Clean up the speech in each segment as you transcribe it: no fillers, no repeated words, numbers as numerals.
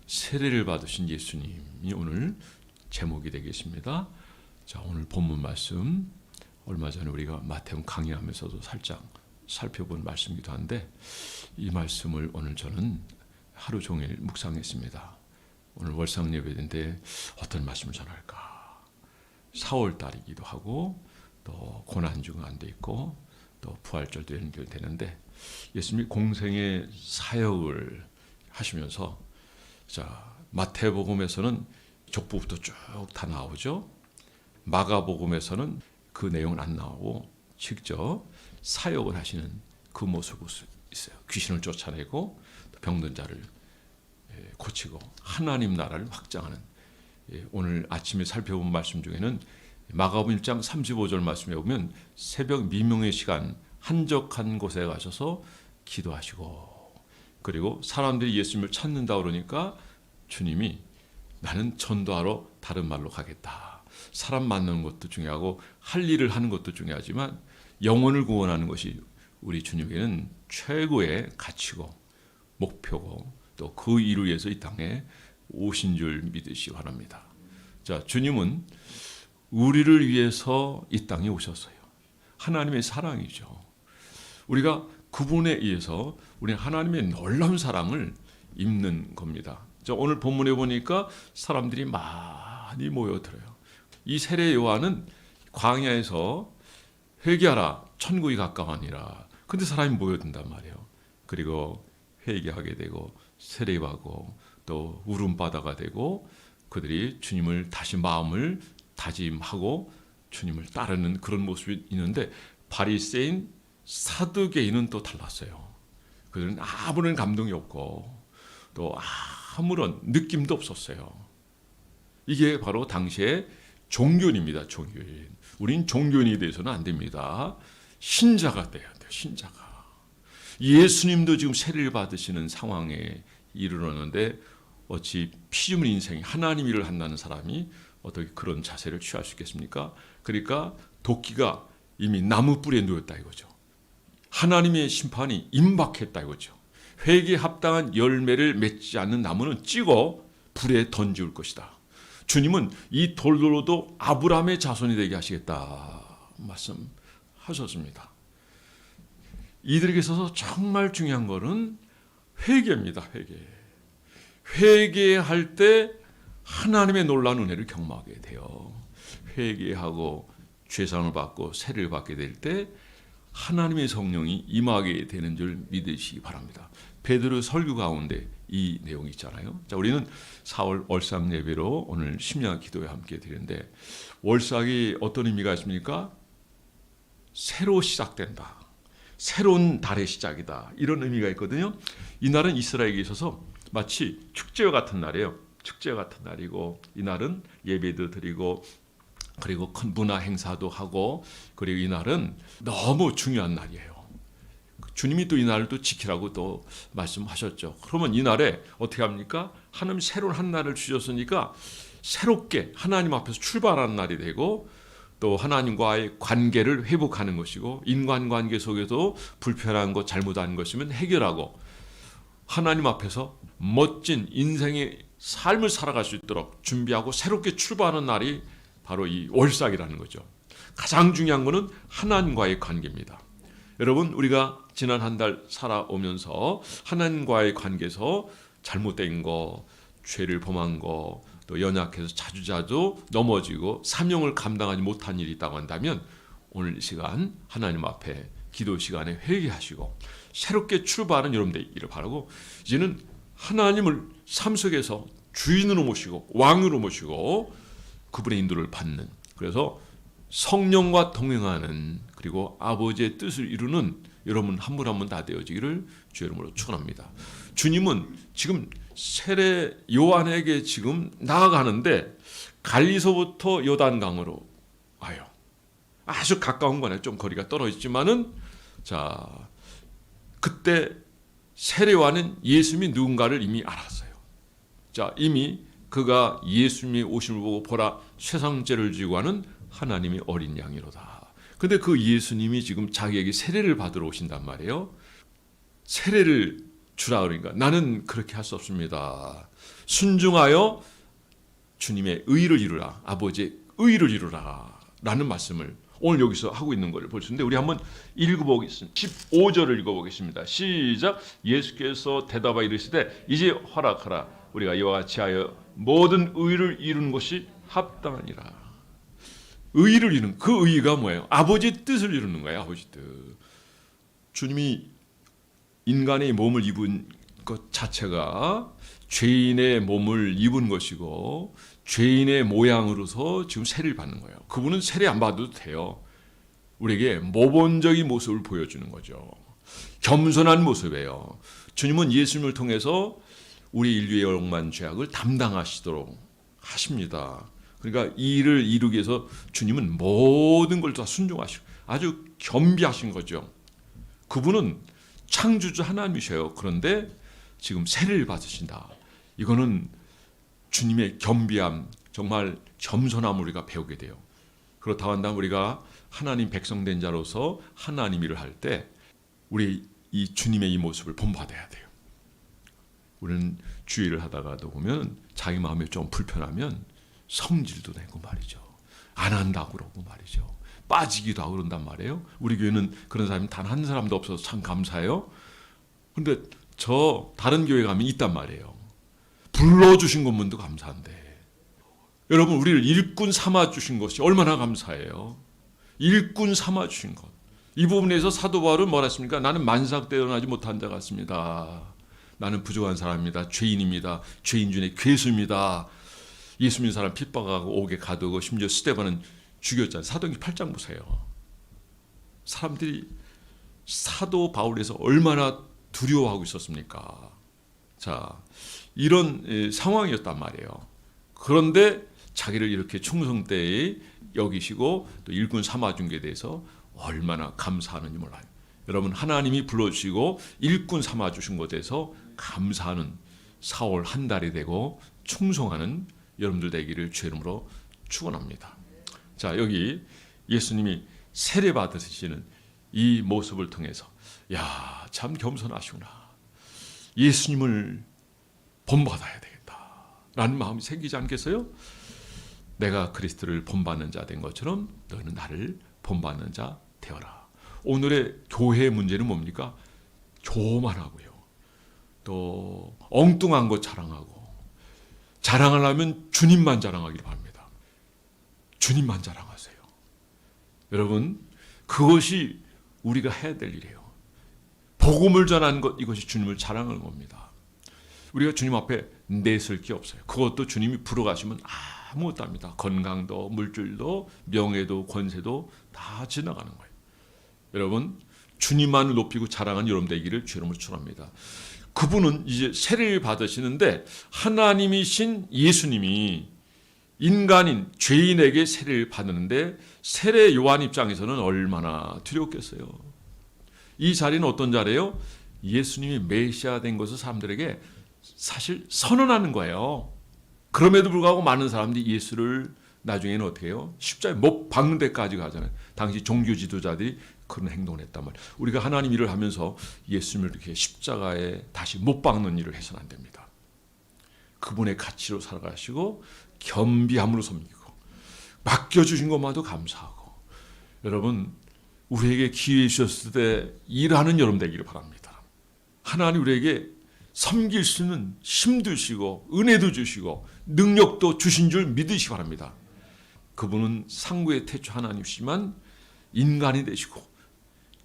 세례를 받으신 예수님이 오늘 제목이 되겠습니다. 자, 오늘 본문 말씀 얼마 전에 우리가 마태복음 강의하면서도 살짝 살펴본 말씀이기도 한데 이 말씀을 오늘 저는 하루 종일 묵상했습니다. 오늘 월상 예배인데 어떤 말씀을 전할까? 4월 달이기도 하고 또 고난주간도 있고 또 부활절도 연결되는데 예수님이 공생의 사역을 하시면서 자, 마태복음에서는 족보부터 쭉 다 나오죠. 마가복음에서는 그 내용은 안 나오고 직접 사역을 하시는 그 모습이 있어요. 귀신을 쫓아내고 병든 자를 고치고 하나님 나라를 확장하는, 오늘 아침에 살펴본 말씀 중에는 마가복음 1장 35절 말씀에 보면 새벽 미명의 시간 한적한 곳에 가셔서 기도하시고, 그리고 사람들이 예수님을 찾는다 그러니까 주님이 나는 전도하러 다른 말로 가겠다. 사람 만나는 것도 중요하고 할 일을 하는 것도 중요하지만 영혼을 구원하는 것이 우리 주님에게는 최고의 가치고 목표고 또 그 일을 위해서 이 땅에 오신 줄 믿으시기 바랍니다. 자, 주님은 우리를 위해서 이 땅에 오셨어요. 하나님의 사랑이죠. 우리가 그분에 의해서 우리 하나님의 놀라운 사랑을 입는 겁니다. 자, 오늘 본문에 보니까 사람들이 많이 모여들어요. 이 세례 요한은 광야에서 회개하라 천국이 가까우니라. 근데 사람이 모여든단 말이에요. 그리고 회개하게 되고 세례받고 또 울음바다가 되고 그들이 주님을 다시 마음을 다짐하고 주님을 따르는 그런 모습이 있는데 바리새인 사두개인은 또 달랐어요. 그들은 아무런 감동이 없고 또 아무런 느낌도 없었어요. 이게 바로 당시의 종교인입니다. 종교인. 우린 종교인이 돼서는 안 됩니다. 신자가 돼야 돼요. 신자가. 예수님도 지금 세례를 받으시는 상황에 이르렀는데 어찌 피조물 인생이 하나님 일을 한다는 사람이 어떻게 그런 자세를 취할 수 있겠습니까? 그러니까 도끼가 이미 나무 뿌리에 누웠다 이거죠. 하나님의 심판이 임박했다 이거죠. 회개에 합당한 열매를 맺지 않는 나무는 찍어 불에 던지울 것이다. 주님은 이 돌로도 아브라함의 자손이 되게 하시겠다 말씀하셨습니다. 이들에게 있어서 정말 중요한 것은 회개입니다. 회개할 때 하나님의 놀라운 은혜를 경험하게 돼요. 회개하고 죄상을 받고 세례를 받게 될 때 하나님의 성령이 임하게 되는 줄 믿으시기 바랍니다. 베드로 설교 가운데 이 내용이 있잖아요. 자, 우리는 4월 월삭 예배로 오늘 심야 기도에 함께 드리는데 월삭이 어떤 의미가 있습니까? 새로 시작된다. 새로운 달의 시작이다. 이런 의미가 있거든요. 이날은 이스라엘에게 있어서 마치 축제와 같은 날이에요. 축제와 같은 날이고 이날은 예배도 드리고 그리고 큰 문화 행사도 하고 그리고 이날은 너무 중요한 날이에요. 주님이 또 이 날을 또 지키라고 또 말씀하셨죠. 그러면 이 날에 어떻게 합니까? 하나님 새로운 한 날을 주셨으니까 새롭게 하나님 앞에서 출발하는 날이 되고 또 하나님과의 관계를 회복하는 것이고 인간관계 속에서 불편한 것 잘못한 것이면 해결하고 하나님 앞에서 멋진 인생의 삶을 살아갈 수 있도록 준비하고 새롭게 출발하는 날이 바로 이 월삭이라는 거죠. 가장 중요한 것은 하나님과의 관계입니다. 여러분, 우리가 지난 한 달 살아오면서 하나님과의 관계에서 잘못된 거, 죄를 범한 거, 또 연약해서 자주자주 넘어지고 사명을 감당하지 못한 일이 있다고 한다면 오늘 이 시간 하나님 앞에 기도 시간에 회개하시고 새롭게 출발하는 여러분 되기를 바라고 이제는 하나님을 삶 속에서 주인으로 모시고 왕으로 모시고 그분의 인도를 받는, 그래서 성령과 동행하는 그리고 아버지의 뜻을 이루는 여러분 한 분 한 분 다 되어지기를 주의 이름으로 축원합니다. 주님은 지금 세례 요한에게 지금 나아가는데 갈리서부터 요단강으로 와요. 아주 가까운 거네. 좀 거리가 떨어지지만은 자 그때 세례 요한은 예수님이 누군가를 이미 알았어요. 자 이미 그가 예수님이 오심을 보고 보라 세상 죄를 지고 하는 하나님의 어린 양이로다. 근데 그 예수님이 지금 자기에게 세례를 받으러 오신단 말이에요. 세례를 주라 그러니까 나는 그렇게 할 수 없습니다. 순종하여 주님의 의를 이루라. 아버지의 의를 이루라. 라는 말씀을 오늘 여기서 하고 있는 것을 볼 수 있는데 우리 한번 읽어보겠습니다. 15절을 읽어보겠습니다. 시작. 예수께서 대답하여 이르시되 이제 허락하라. 우리가 이와 같이 하여 모든 의를 이루는 것이 합당하니라. 의를 이루는 그 의가 뭐예요? 아버지 뜻을 이루는 거예요. 아버지 뜻. 주님이 인간의 몸을 입은 것 자체가 죄인의 몸을 입은 것이고 죄인의 모양으로서 지금 세례를 받는 거예요. 그분은 세례 안 받아도 돼요. 우리에게 모본적인 모습을 보여주는 거죠. 겸손한 모습이에요. 주님은 예수님을 통해서 우리 인류의 억만 죄악을 담당하시도록 하십니다. 그러니까 이 일을 이루기 위해서 주님은 모든 걸 다 순종하시고 아주 겸비하신 거죠. 그분은 창조주 하나님이셔요. 그런데 지금 세례를 받으신다. 이거는 주님의 겸비함, 정말 겸손함을 우리가 배우게 돼요. 그렇다고 한다면 우리가 하나님 백성된 자로서 하나님 일을 할 때 우리 이 주님의 이 모습을 본받아야 돼요. 우리는 주일을 하다가도 보면 자기 마음이 좀 불편하면 성질도 내고 말이죠. 안 한다고 그러고 말이죠. 빠지기도 하고 그런단 말이에요. 우리 교회는 그런 사람이 단 한 사람도 없어서 참 감사해요. 그런데 저 다른 교회 가면 있단 말이에요. 불러주신 것만도 감사한데 여러분 우리를 일꾼 삼아주신 것이 얼마나 감사해요. 일꾼 삼아주신 것. 이 부분에서 사도 바울은 뭐라 했습니까? 나는 만삭되어나지 못한 자 같습니다. 나는 부족한 사람입니다. 죄인입니다. 죄인 중에 괴수입니다. 예수 믿는 사람 핍박하고 옥에 가두고 심지어 스데반은 죽였잖아요. 사도행전 8장 보세요. 사람들이 사도 바울에서 얼마나 두려워하고 있었습니까? 자, 이런 상황이었단 말이에요. 그런데 자기를 이렇게 충성되이 여기시고 또 일꾼 삼아준 게 대해서 얼마나 감사하는지 몰라요. 여러분 하나님이 불러주시고 일꾼 삼아주신 것에 대해서 감사하는 4월 한 달이 되고 충성하는 여러분들 되기를 주의 이름으로 축원합니다. 자, 여기 예수님이 세례 받으시는 이 모습을 통해서 야, 참 겸손하시구나. 예수님을 본받아야 되겠다 라는 마음이 생기지 않겠어요? 내가 그리스도를 본받는 자 된 것처럼 너는 나를 본받는 자 되어라. 오늘의 교회의 문제는 뭡니까? 교만하고요. 또 엉뚱한 것 자랑하고 자랑하려면 주님만 자랑하기를 바랍니다. 주님만 자랑하세요. 여러분 그것이 우리가 해야 될 일이에요. 복음을 전하는 것 이것이 주님을 자랑하는 겁니다. 우리가 주님 앞에 내설 게 없어요. 그것도 주님이 부러가시면 아무것도 합니다. 건강도 물질도 명예도 권세도 다 지나가는 거예요. 여러분 주님만을 높이고 자랑하는 여러분 되기를 주님으로 축원합니다. 그분은 이제 세례를 받으시는데 하나님이신 예수님이 인간인 죄인에게 세례를 받는데 세례 요한 입장에서는 얼마나 두렵겠어요. 이 자리는 어떤 자리예요? 예수님이 메시아 된 것을 사람들에게 사실 선언하는 거예요. 그럼에도 불구하고 많은 사람들이 예수를 나중에는 어떻게 해요? 십자가에 못 박는 데까지 가잖아요. 당시 종교 지도자들이 그런 행동을 했단 말이에요. 우리가 하나님 일을 하면서 예수님을 이렇게 십자가에 다시 못 박는 일을 해서는 안 됩니다. 그분의 가치로 살아가시고 겸비함으로 섬기고 맡겨주신 것만도 감사하고 여러분 우리에게 기회 주셨을 때 일하는 여러분 되기를 바랍니다. 하나님 우리에게 섬길 수 있는 힘도 주시고 은혜도 주시고 능력도 주신 줄 믿으시기 바랍니다. 그분은 상구의 태초 하나님이시지만 인간이 되시고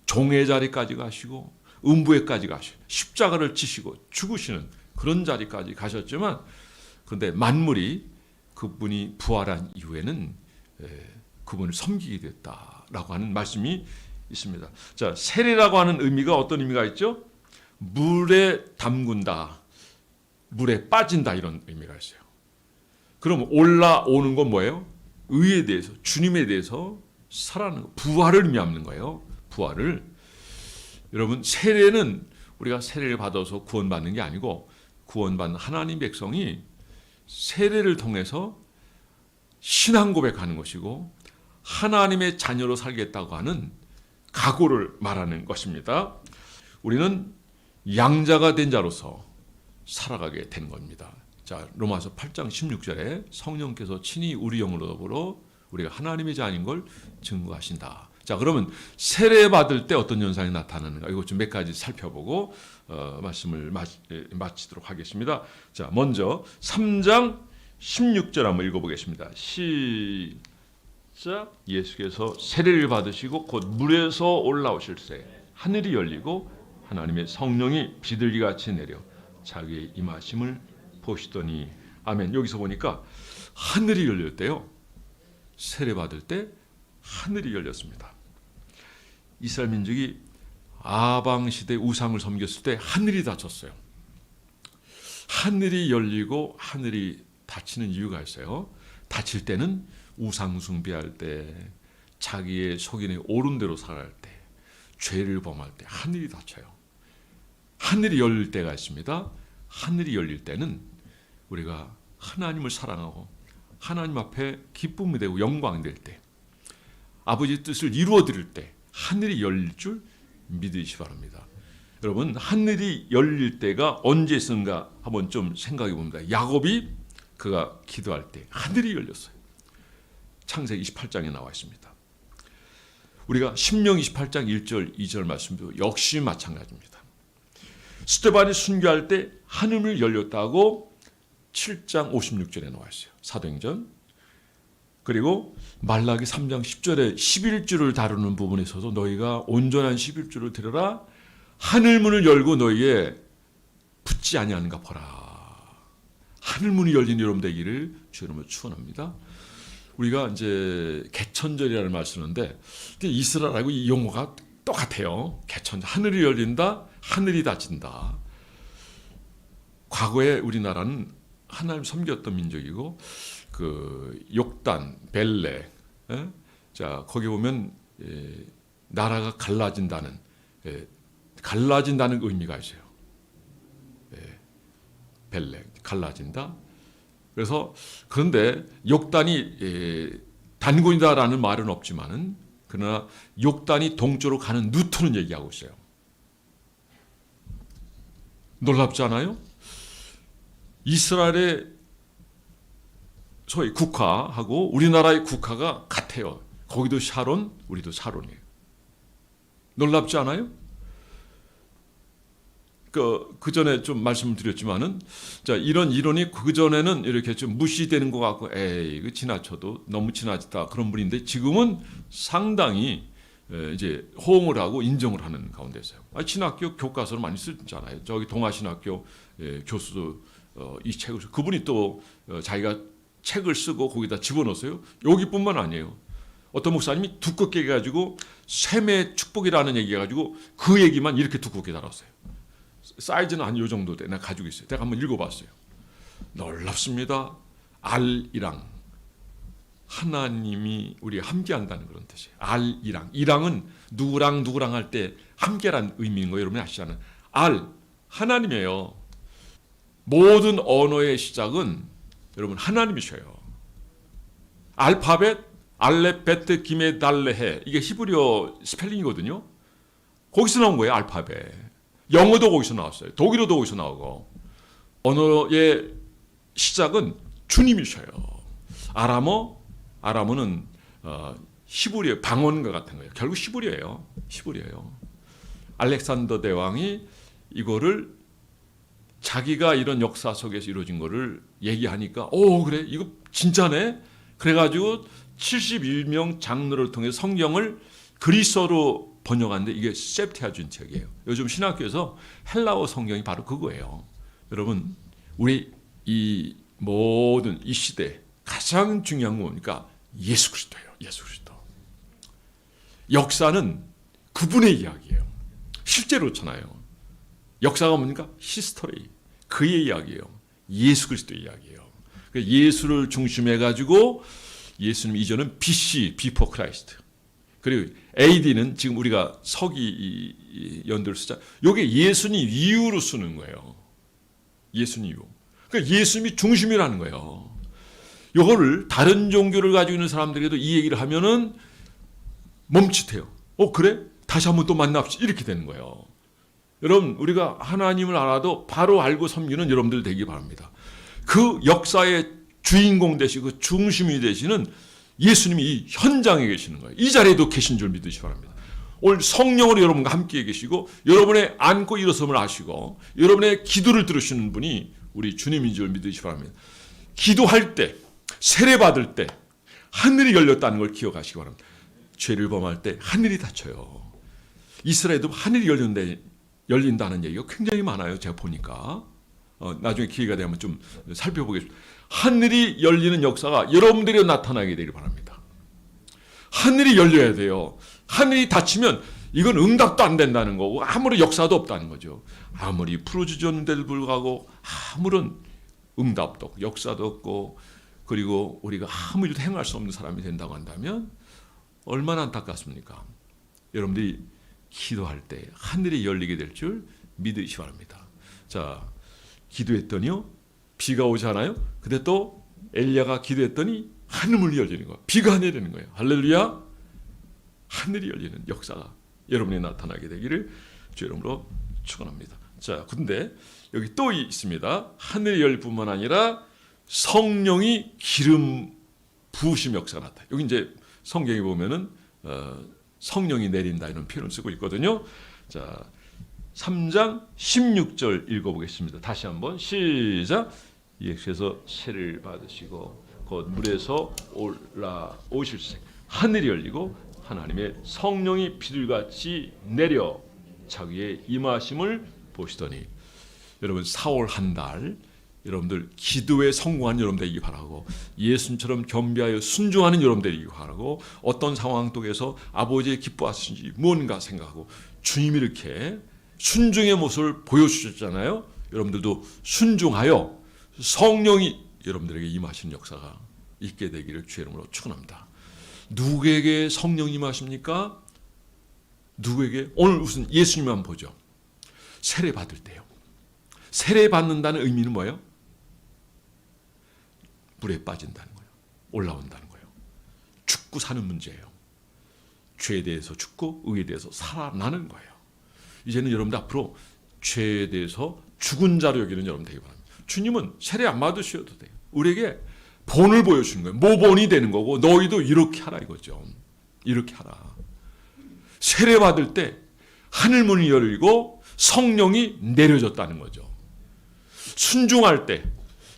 종의 자리까지 가시고 음부에까지 가시고 십자가를 지시고 죽으시는 그런 자리까지 가셨지만 그런데 만물이 그분이 부활한 이후에는 그분을 섬기게 됐다라고 하는 말씀이 있습니다. 자, 세례라고 하는 의미가 어떤 의미가 있죠? 물에 담근다, 물에 빠진다 이런 의미가 있어요. 그럼 올라오는 건 뭐예요? 의에 대해서, 주님에 대해서 살아가는 거, 부활을 의미하는 거예요. 부활을. 여러분 세례는 우리가 세례를 받아서 구원받는 게 아니고 구원받는 하나님 백성이 세례를 통해서 신앙 고백하는 것이고 하나님의 자녀로 살겠다고 하는 각오를 말하는 것입니다. 우리는 양자가 된 자로서 살아가게 된 겁니다. 자, 로마서 8장 16절에 성령께서 친히 우리 영으로 더불어 우리가 하나님의 자인 걸 증거하신다. 자, 그러면 세례 받을 때 어떤 현상이 나타나는가? 이것 좀 몇 가지 살펴보고 말씀을 마치도록 하겠습니다. 자, 먼저 3장 16절 한번 읽어보겠습니다. 시작. 예수께서 세례를 받으시고 곧 물에서 올라오실 때 하늘이 열리고 하나님의 성령이 비둘기같이 내려 자기의 임하심을 보시더니 아멘. 여기서 보니까 하늘이 열렸대요. 세례 받을 때 하늘이 열렸습니다. 이스라엘 민족이 아방 시대 우상을 섬겼을 때 하늘이 닫혔어요. 하늘이 열리고 하늘이 닫히는 이유가 있어요. 닫힐 때는 우상 숭배할 때, 자기의 속인에 옳은 대로 살아갈 때, 죄를 범할 때 하늘이 닫혀요. 하늘이 열릴 때가 있습니다. 하늘이 열릴 때는 우리가 하나님을 사랑하고 하나님 앞에 기쁨이 되고 영광이 될 때, 아버지의 뜻을 이루어 드릴 때 하늘이 열릴 줄 믿으시기 바랍니다. 여러분, 하늘이 열릴 때가 언제 있었는가 한번 좀 생각해 봅니다. 야곱이 그가 기도할 때 하늘이 열렸어요. 창세기 28장에 나와 있습니다. 우리가 신명 28장 1절 2절 말씀도 역시 마찬가지입니다. 스데반이 순교할 때 하늘을 열렸다고 7장 56절에 나와 있어요. 사도행전. 그리고 말라기 3장 10절에 11주를 다루는 부분에서도 너희가 온전한 11주를 드려라. 하늘문을 열고 너희에 붙지 아니하는가 보라. 하늘문이 열린 여러분 되기를 주 이름으로 축원합니다. 우리가 이제 개천절이라는 말 쓰는데 이스라엘하고 이 용어가 똑같아요. 개천절, 하늘이 열린다, 하늘이 닫힌다. 과거에 우리나라는 하나님 섬겼던 민족이고 그 욕단, 벨레, 자 거기 보면 나라가 갈라진다는 갈라진다는 의미가 있어요. 벨레, 갈라진다. 그래서 그런데 욕단이 단군이다라는 말은 없지만은 그러나 욕단이 동쪽으로 가는 루트는 얘기하고 있어요. 놀랍지 않아요? 이스라엘의 소위 국화하고 우리나라의 국화가 같아요. 거기도 샤론, 우리도 샤론이에요. 놀랍지 않아요? 그 전에 좀 말씀을 드렸지만은, 자, 이런 이론이 그 전에는 이렇게 좀 무시되는 것 같고, 에이, 이거 지나쳐도 너무 지나치다 그런 분인데 지금은 상당히 이제 호응을 하고 인정을 하는 가운데 있어요. 신학교 교과서를 많이 쓰잖아요. 저기 동아신학교 교수도 이 책을 그분이 또 자기가 책을 쓰고 거기다 집어넣었어요. 여기뿐만 아니에요. 어떤 목사님이 두껍게 해가지고 셈의 축복이라는 얘기 해가지고 그 얘기만 이렇게 두껍게 달았어요. 사이즈는 한 요 정도 돼. 내가 가지고 있어요. 내가 한번 읽어봤어요. 놀랍습니다. 알이랑 하나님이 우리가 함께한다는 그런 뜻이에요. 알이랑, 이랑은 누구랑 할 때 함께란 의미인 거 여러분이 아시잖아요. 알, 하나님이에요. 모든 언어의 시작은 여러분 하나님이셔요. 알파벳, 알레, 베트, 기메, 달레헤, 이게 히브리어 스펠링이거든요. 거기서 나온 거예요. 알파벳. 영어도 거기서 나왔어요. 독일어도 거기서 나오고. 언어의 시작은 주님이셔요. 아람어는 히브리어 방언과 같은 거예요. 결국 히브리어예요. 알렉산더 대왕이 이거를 자기가 이런 역사 속에서 이루어진 거를 얘기하니까 그래 이거 진짜네. 그래가지고 71명 장로를 통해 성경을 그리스어로 번역하는데 이게 septuagint이에요. 요즘 신학교에서 헬라어 성경이 바로 그거예요. 여러분, 우리 이 모든 이 시대 가장 중요한 건 뭡니까? 예수 그리스도예요. 예수 그리스도. 역사는 그분의 이야기예요. 실제로 그렇잖아요. 역사가 뭡니까? 히스토리. 그의 이야기예요. 예수 그리스도의 이야기예요. 예수를 중심해 가지고 예수님 이전은 BC, Before Christ. 그리고 AD는 지금 우리가 서기 연도를 쓰자. 이게 예수님 이후로 쓰는 거예요. 예수님 이후. 그러니까 예수님이 중심이라는 거예요. 이거를 다른 종교를 가지고 있는 사람들에게도 이 얘기를 하면은 멈칫해요. 그래? 다시 한번 또 만납시다. 이렇게 되는 거예요. 여러분 우리가 하나님을 알아도 바로 알고 섬기는 여러분들 되기 바랍니다. 그 역사의 주인공 되시고 중심이 되시는 예수님이 이 현장에 계시는 거예요. 이 자리에도 계신 줄 믿으시기 바랍니다. 오늘 성령으로 여러분과 함께 계시고 여러분의 안고 일어섬을 아시고 여러분의 기도를 들으시는 분이 우리 주님인 줄 믿으시기 바랍니다. 기도할 때, 세례 받을 때 하늘이 열렸다는 걸 기억하시기 바랍니다. 죄를 범할 때 하늘이 닫혀요. 이스라엘도 하늘이 열린다는 얘기가 굉장히 많아요. 제가 보니까. 나중에 기회가 되면 좀 살펴보겠습니다. 하늘이 열리는 역사가 여러분들이 나타나게 되길 바랍니다. 하늘이 열려야 돼요. 하늘이 닫히면 이건 응답도 안 된다는 거고 아무런 역사도 없다는 거죠. 아무리 풀어주셨는데도 불구하고 아무런 응답도 없고 역사도 없고 그리고 우리가 아무 일도 행할 수 없는 사람이 된다고 한다면 얼마나 안타깝습니까? 여러분들이 기도할 때 하늘이 열리게 될 줄 믿으시기 바랍니다. 자, 기도했더니요 비가 오잖아요. 근데 또 엘리야가 기도했더니 하늘문이 열리는 거예요. 비가 내리는 거예요. 할렐루야. 하늘이 열리는 역사가 여러분이 나타나게 되기를 주 이름으로 축원합니다. 자, 근데 여기 또 있습니다. 하늘이 열릴 뿐만 아니라 성령이 기름 부으심 역사가 나타나요. 여기 이제 성경에 보면은 성령이 내린다 이런 표현을 쓰고 있거든요. 자, 3장 16절 읽어보겠습니다. 다시 한번 시작. 예수께서 세례를 받으시고 곧 물에서 올라오실세 하늘이 열리고 하나님의 성령이 비둘같이 내려 자기의 임하심을 보시더니 여러분 4월 한 달 여러분들 기도에 성공한 여러분 되기 바라고 예수님처럼 겸비하여 순종하는 여러분 되기 바라고 어떤 상황 속에서 아버지의 기뻐하시는지 무언가 생각하고 주님이 이렇게 순종의 모습을 보여주셨잖아요. 여러분들도 순종하여 성령이 여러분들에게 임하시는 역사가 있게 되기를 주의 이름으로 축원합니다. 누구에게 성령이 임하십니까? 누구에게? 오늘 우선 예수님만 보죠. 세례 받을 때요. 세례 받는다는 의미는 뭐예요? 물에 빠진다는 거예요. 올라온다는 거예요. 죽고 사는 문제예요. 죄에 대해서 죽고 의에 대해서 살아나는 거예요. 이제는 여러분들 앞으로 죄에 대해서 죽은 자로 여기는 여러분 되기 바랍니다. 주님은 세례 안 받으셔도 돼요. 우리에게 본을 보여주는 거예요. 모본이 되는 거고 너희도 이렇게 하라 이거죠. 이렇게 하라. 세례 받을 때 하늘문이 열리고 성령이 내려졌다는 거죠. 순종할 때,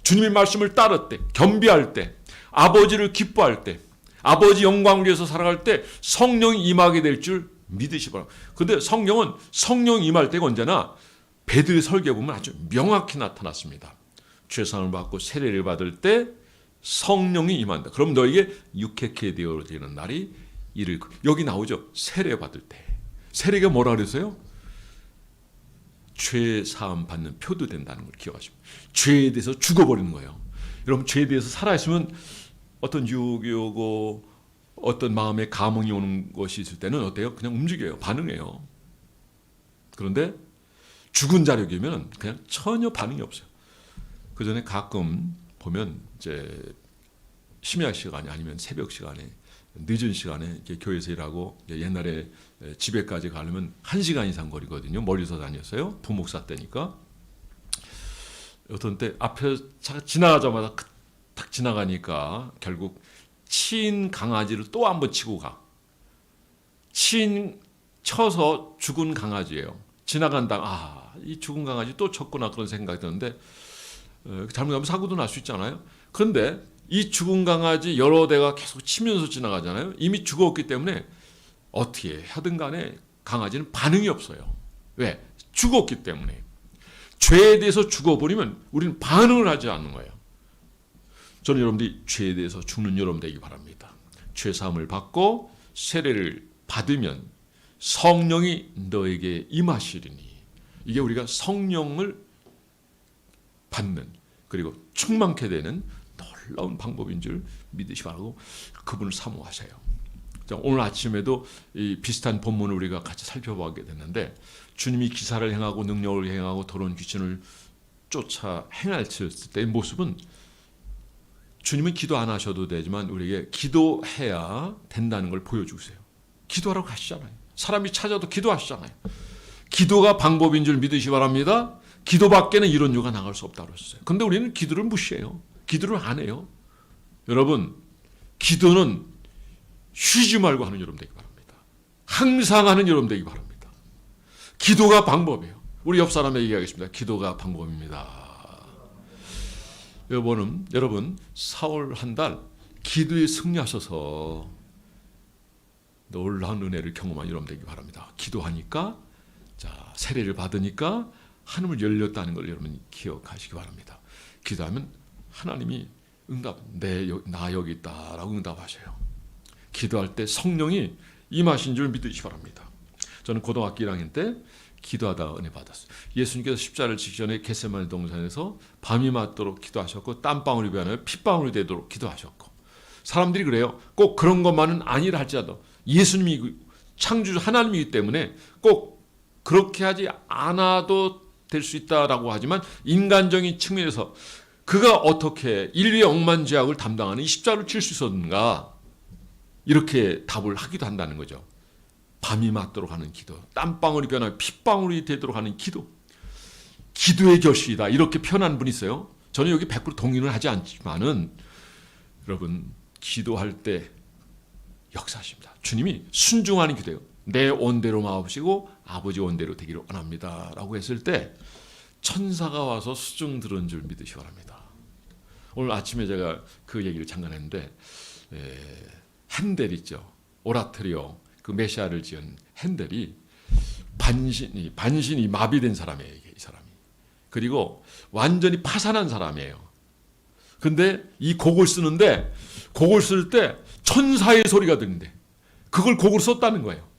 주님의 말씀을 따를 때, 겸비할 때, 아버지를 기뻐할 때, 아버지 영광을 위해서 살아갈 때 성령이 임하게 될 줄 믿으시 바랍니다. 그런데 성령은 성령이 임할 때가 언제나 베드로의 설교에 보면 아주 명확히 나타났습니다. 죄사함을 받고 세례를 받을 때 성령이 임한다. 그럼 너에게 육회케 되어지는 날이 이를 여기 나오죠. 세례 받을 때. 세례가 뭐라 그랬어요? 죄 사함 받는 표도 된다는 걸 기억하십시오. 죄에 대해서 죽어버리는 거예요. 여러분 죄에 대해서 살아있으면 어떤 유혹이 오고 어떤 마음에 감흥이 오는 것이 있을 때는 어때요? 그냥 움직여요. 반응해요. 그런데 죽은 자력이면 그냥 전혀 반응이 없어요. 그 전에 가끔 보면 이제 심야 시간이 아니면 새벽 시간에 늦은 시간에 이렇게 교회에서 일하고 옛날에 집에까지 가려면 1시간 이상 거리거든요. 멀리서 다녔어요. 부목사 때니까. 어떤 때 앞에 차가 지나가자마자 탁 지나가니까 결국 친 강아지를 또 한 번 치고 가. 쳐서 죽은 강아지예요. 지나간다. 이 죽은 강아지 또 쳤구나 그런 생각이 드는데 잘못하면 사고도 날 수 있잖아요. 그런데 이 죽은 강아지 여러 대가 계속 치면서 지나가잖아요. 이미 죽었기 때문에 어떻게 하든 간에 강아지는 반응이 없어요. 왜? 죽었기 때문에. 죄에 대해서 죽어버리면 우리는 반응을 하지 않는 거예요. 저는 여러분들이 죄에 대해서 죽는 여러분 되기 바랍니다. 죄사함을 받고 세례를 받으면 성령이 너에게 임하시리니 이게 우리가 성령을 받는 그리고 충만케 되는 놀라운 방법인 줄 믿으시 바라고 그분을 사모하세요. 오늘 아침에도 이 비슷한 본문을 우리가 같이 살펴보게 됐는데 주님이 기사를 행하고 능력을 행하고 더러운 귀신을 쫓아 행하실 때의 모습은 주님은 기도 안 하셔도 되지만 우리에게 기도해야 된다는 걸 보여주세요. 기도하라고 하시잖아요. 사람이 찾아도 기도하시잖아요. 기도가 방법인 줄 믿으시 바랍니다. 기도밖에는 이런 이유가 나갈 수 없다고 그랬어요. 근데 우리는 기도를 무시해요. 기도를 안 해요. 여러분, 기도는 쉬지 말고 하는 여러분 되기 바랍니다. 항상 하는 여러분 되기 바랍니다. 기도가 방법이에요. 우리 옆 사람에게 얘기하겠습니다. 기도가 방법입니다. 여러분 사월 한 달 기도에 승리하셔서 놀라운 은혜를 경험한 여러분 되기 바랍니다. 기도하니까 세례를 받으니까 하늘을 열렸다는 걸 여러분 기억하시기 바랍니다. 기도하면 하나님이 나 여기 있다라고 응답하셔요. 기도할 때 성령이 임하신 줄 믿으시기 바랍니다. 저는 고등학교 1학년 때 기도하다가 은혜 받았어요. 예수님께서 십자가를 지기 전에 겟세마네 동산에서 밤이 맞도록 기도하셨고 땀방울이 변하여 핏방울이 되도록 기도하셨고, 사람들이 그래요. 꼭 그런 것만은 아니라 할지라도 예수님이 창조주 하나님이기 때문에 꼭 그렇게 하지 않아도 될 수 있다라고 하지만, 인간적인 측면에서 그가 어떻게 인류의 억만죄악을 담당하는 이 십자가를 칠 수 있었는가, 이렇게 답을 하기도 한다는 거죠. 밤이 맞도록 하는 기도, 땀방울이 변하여 핏방울이 되도록 하는 기도, 기도의 결실이다, 이렇게 표현하는 분이 있어요. 저는 여기 100% 동의는 하지 않지만은 여러분, 기도할 때 역사하십니다. 주님이 순종하는 기도예요. 내 온대로 마옵시고 아버지 온대로 되기를 원합니다 라고 했을 때 천사가 와서 수중 들은 줄 믿으시기 바랍니다. 오늘 아침에 제가 그 얘기를 잠깐 했는데, 핸델 있죠. 오라토리오, 그 메시아를 지은 핸델이 반신이 마비된 사람이에요. 이 사람이. 그리고 완전히 파산한 사람이에요. 근데 이 곡을 쓰는데, 곡을 쓸 때 천사의 소리가 들리는데 그걸 곡으로 썼다는 거예요.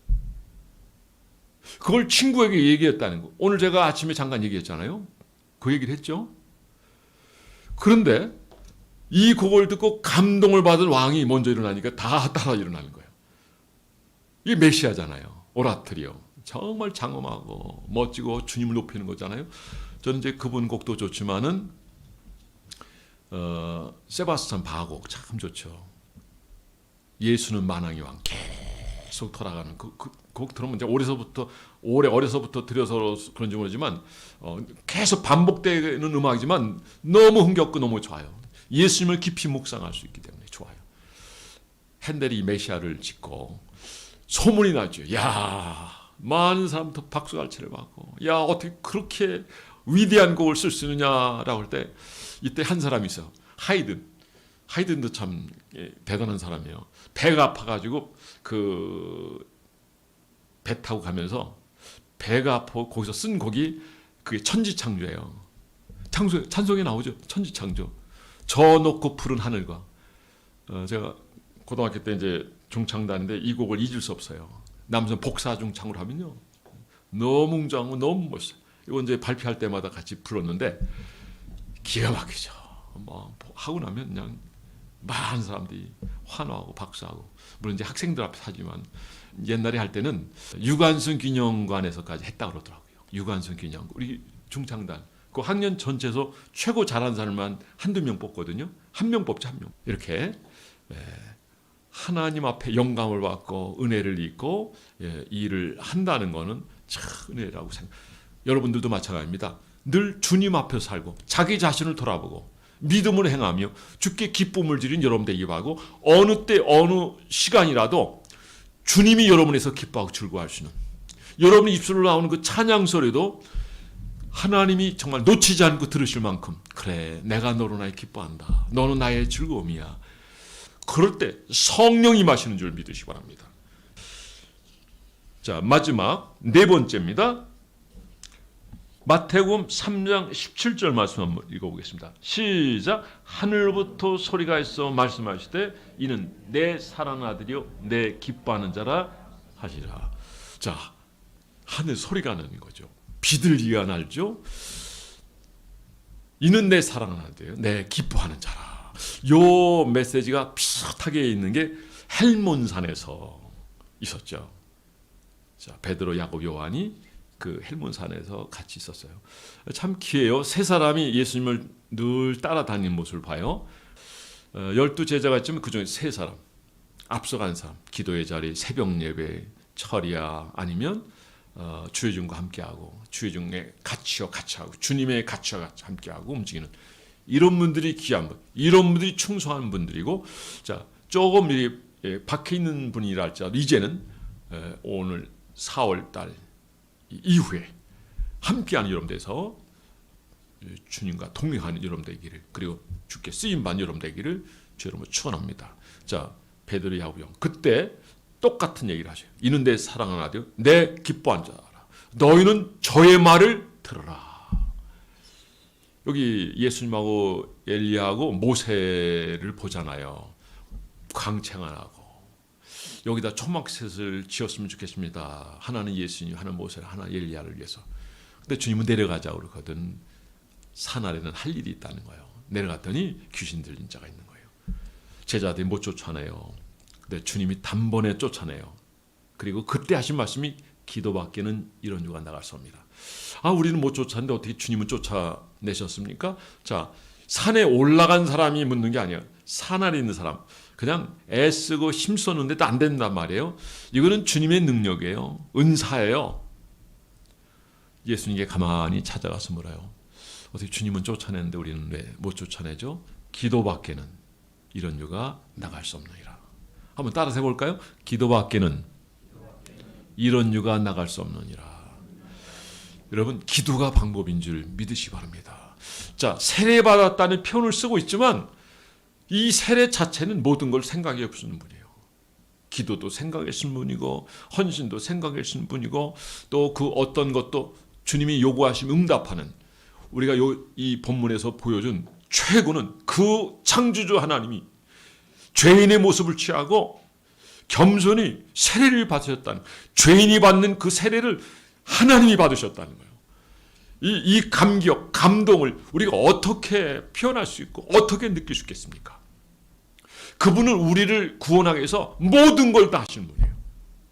그걸 친구에게 얘기했다는 거. 오늘 제가 아침에 잠깐 얘기했잖아요. 그 얘기를 했죠. 그런데 이 곡을 듣고 감동을 받은 왕이 먼저 일어나니까 다 따라 일어나는 거예요. 이게 메시아잖아요. 오라토리오. 정말 장엄하고 멋지고 주님을 높이는 거잖아요. 저는 이제 그분 곡도 좋지만은 세바스찬 바곡 참 좋죠. 예수는 만왕의 왕 계속 돌아가는 그 곡 들으면 이제 어려서부터 들여서 그런지 모르지만 계속 반복되는 음악이지만 너무 흥겹고 너무 좋아요. 예수님을 깊이 묵상할 수 있기 때문에 좋아요. 핸델이 메시아를 짓고 소문이 나죠. 야, 많은 사람부터 박수갈채를 받고, 야, 어떻게 그렇게 위대한 곡을 쓸 수 있느냐라고 할 때, 이때 한 사람이 있어요. 하이든도 참 대단한 사람이에요. 배가 아파가지고 배 타고 가면서 배가 아파 거기서 쓴 곡이 그게 천지창조예요. 찬송에 나오죠. 천지창조. 저 높고 푸른 하늘과. 제가 고등학교 때 이제 중창단인데 이 곡을 잊을 수 없어요. 남선 복사중창으로 하면요, 너무 웅장하고 너무 멋있어요. 이거 이제 발표할 때마다 같이 불렀는데 기가 막히죠. 뭐 하고 나면 그냥 많은 사람들이 환호하고 박수하고, 물론 이제 학생들 앞에서 하지만 옛날에 할 때는 유관순 기념관에서까지 했다고 그러더라고요. 유관순 기념관. 우리 중창단 그 학년 전체에서 최고 잘하는 사람만 한두 명 뽑거든요. 한 명 뽑지, 한 명. 이렇게 하나님 앞에 영감을 받고 은혜를 입고 이 일을 한다는 거는 참 은혜라고 생각합니다. 여러분들도 마찬가지입니다. 늘 주님 앞에 살고 자기 자신을 돌아보고 믿음을 행하며 주께 기쁨을 드린 여러분 되기 바라고, 어느 때 어느 시간이라도 주님이 여러분에서 기뻐하고 즐거워할 수 있는, 여러분 입술로 나오는 그 찬양 소리도 하나님이 정말 놓치지 않고 들으실 만큼, 그래 내가 너로 나의 기뻐한다, 너는 나의 즐거움이야, 그럴 때 성령이 마시는 줄 믿으시기 바랍니다. 자, 마지막 네 번째입니다. 마태복음 3장 17절 말씀 한번 읽어보겠습니다. 시작. 하늘부터 소리가 있어 말씀하시되 이는 내 사랑하는 아들이요 내 기뻐하는 자라 하시라. 자, 하늘 소리가 나는 거죠. 비둘기가 날죠. 이는 내 사랑하는 아들이요 내 기뻐하는 자라. 요 메시지가 비슷하게 있는 게 헬몬산에서 있었죠. 자, 베드로, 야곱, 요한이 그 헬몬산에서 같이 있었어요. 참 귀해요. 세 사람이 예수님을 늘 따라다니는 모습을 봐요. 12 제자가 있지만 그중에 세 사람, 앞서간 사람, 기도의 자리, 새벽 예배, 철야, 아니면 주의 종과 함께하고 주의 종의 가치와 같이 하고 주님의 가치와 같이 함께하고 움직이는 이런 분들이 귀한 분, 이런 분들이 충성한 분들이고, 자 조금 박혀 있는 분이라 할지라도 이제는 오늘 4월 달 이후에 함께하는 여러분 돼서 주님과 동행하는 여러분 되기를, 그리고 주께 쓰임 받는 여러분 되기를 주 여러분 축원합니다. 자 베드로 야고보 그때 똑같은 얘기를 하셔요. 이는 내 사랑하는 아들 내 기뻐한 자라 너희는 저의 말을 들어라. 여기 예수님하고 엘리야하고 모세를 보잖아요. 광채하고 여기다 초막셋을 지었으면 좋겠습니다. 하나는 예수님, 하나는 모세를, 하나는 엘리야를 위해서. 근데 주님은 내려가자고 그러거든. 산 아래는 할 일이 있다는 거예요. 내려갔더니 귀신 들린 자가 있는 거예요. 제자들이 못 쫓아내요. 근데 주님이 단번에 쫓아내요. 그리고 그때 하신 말씀이 기도밖에는 이런 유가 나갈 수 없습니다. 우리는 못 쫓아내는데 어떻게 주님은 쫓아내셨습니까? 자, 산에 올라간 사람이 묻는 게 아니에요. 산 아래 있는 사람. 그냥 애쓰고 힘썼는데도 안 된단 말이에요. 이거는 주님의 능력이에요. 은사예요. 예수님께 가만히 찾아가서 물어요. 어떻게 주님은 쫓아내는데 우리는 왜 못 쫓아내죠? 기도밖에는 이런 유가 나갈 수 없느니라. 한번 따라서 해볼까요? 기도밖에는 이런 유가 나갈 수 없느니라. 여러분 기도가 방법인 줄 믿으시기 바랍니다. 자, 세례받았다는 표현을 쓰고 있지만 이 세례 자체는 모든 걸 생각해 보시는 분이에요. 기도도 생각해 쓰는 분이고 헌신도 생각해 쓰는 분이고 또 그 어떤 것도 주님이 요구하시면 응답하는, 우리가 이 본문에서 보여준 최고는 그 창조주 하나님이 죄인의 모습을 취하고 겸손히 세례를 받으셨다는, 죄인이 받는 그 세례를 하나님이 받으셨다는 거예요. 이 감격, 감동을 우리가 어떻게 표현할 수 있고 어떻게 느낄 수 있겠습니까? 그분은 우리를 구원하기 위해서 모든 걸 다 하시는 분이에요.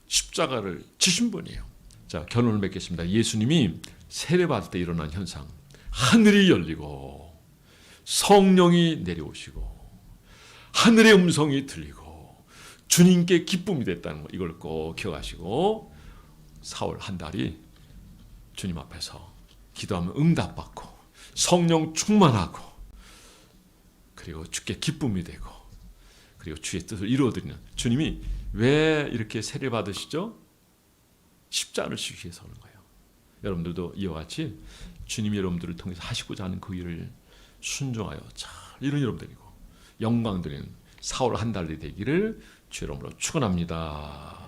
십자가를 지신 분이에요. 자, 결론을 맺겠습니다. 예수님이 세례받을 때 일어난 현상, 하늘이 열리고 성령이 내려오시고 하늘의 음성이 들리고 주님께 기쁨이 됐다는 거, 이걸 꼭 기억하시고 4월 한 달이 주님 앞에서 기도하면 응답받고 성령 충만하고 그리고 주께 기쁨이 되고 그리고 주의 뜻을 이루어드리는, 주님이 왜 이렇게 세례 받으시죠? 십자가를 지기 위해서 하는 거예요. 여러분들도 이와 같이 주님이 여러분들을 통해서 하시고자 하는 그 일을 순종하여 잘 이룬 여러분들이고 영광 드리는 4월 한 달이 되기를 주 여러분으로 축원합니다.